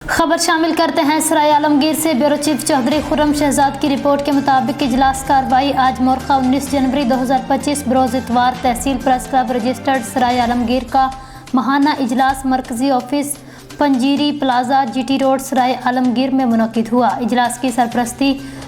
खबर शामिल करते हैं सराय आलमगीर से। ब्यूरो चीफ चौधरी खुर्रम शहजाद की रिपोर्ट के मुताबिक इजलास कार्रवाई आज मोरखा 19 जनवरी 2025 बरोज इतवार तहसील press club registered Sarai Alamgir का माहाना इजलास मरकजी ऑफिस पंजीरी प्लाजा जीटी रोड सराय आलमगीर में मुनक्किद हुआ। इजलास की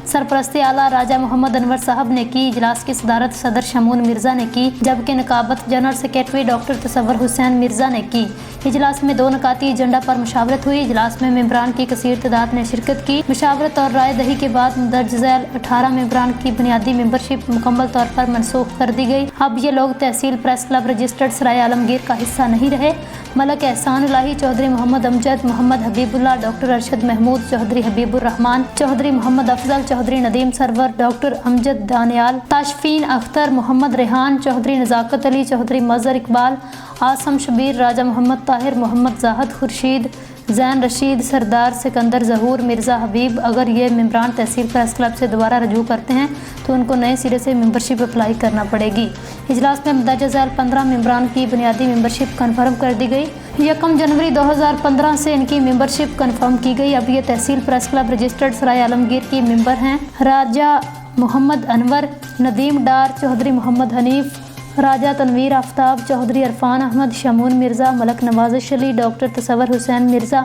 सरपरस्ती आला राजा मोहम्मद अनवर साहब ने की। इजलास की सदारत सदर शमून मिर्ज़ा ने की, जबकि नकाबत general secretary doctor Tasawwur Hussain Mirza ने की। इजलास में 2 नकाती एजेंडा पर मुशावरत हुई। इजलास में मेंबरान की कसीर तादाद ने शिरकत की। मुशावरत और राय दही के बाद दर्ज झैल 18 मेंबरान की बुनियादी मेंबरशिप मुकम्मल तौर पर मनसूख कर दी गई। अब ये लोग तहसील press club registered Sarai Alamgir का हिस्सा नहीं रहे। Malik Ehsan Elahi, Chaudhry Muhammad Amjad, Muhammad Habibullah, doctor Arshad Mehmood, Chaudhry Habibur Rehman, Chaudhry Muhammad Afzal, Chaudhry Nadeem Sarwar, doctor Amjad Daniyal, Tashfeen Akhtar, Muhammad Rehan, Chaudhry Nazakat Ali, Chaudhry Mazhar Iqbal, Asim Shabbir, Raja Muhammad Tahir, Muhammad Zahid Khurshid, Zain Rasheed, Sardar Sikandar Zahoor, Mirza Habib. अगर ये मेंबरान तहसील प्रेस क्लब से दोबारा रजू करते हैं तो उनको नए सिरे से मेंबरशिप अप्लाई करना पड़ेगी। इजलास में दर्ज झैल 15 मेंबरान की बुनियादी मेंबरशिप कन्फर्म कर दी गई। 1 जनवरी 2015 से इनकी मेंबरशिप कन्फर्म की गई। अब ये तहसील press club registered Sarai Alamgir की मेंबर हैं। राजा मोहम्मद अनवर, नदीम डार, चौधरी मोहम्मद हनीफ, राजा तनवीर आफ्ताब, चौधरी इरफान अहमद, शमून मिर्ज़ा, मलक नवाज़िश अली, डॉक्टर तसव्वुर हुसैन मिर्ज़ा,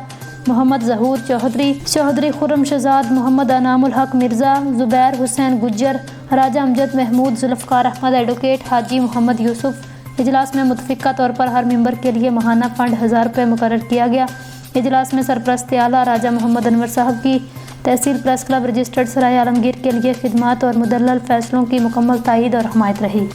मोहम्मद ज़हूर चौधरी, चौधरी खुर्रम शहजाद, मोहम्मद अनामुल हक मिर्ज़ा, ज़ुबैर हुसैन गुज्जर, राजा अमजद महमूद, जुल्फ़कार अहमद, एडवोकेट हाजी मोहम्मद यूसुफ। इजलास में मुतफ़िक़ा तौर पर हर मेंबर के लिए माहाना फ़ंड 1000 रुपये मुकर्रर किया गया। इजलास में सरपरस्त आला राजा मोहम्मद अनवर साहब की तहसील press club registered Sarai Alamgir के लिए खिदमात और मुदल्लल फ़ैसलों की मुकम्मल तायीद और हमायत रही।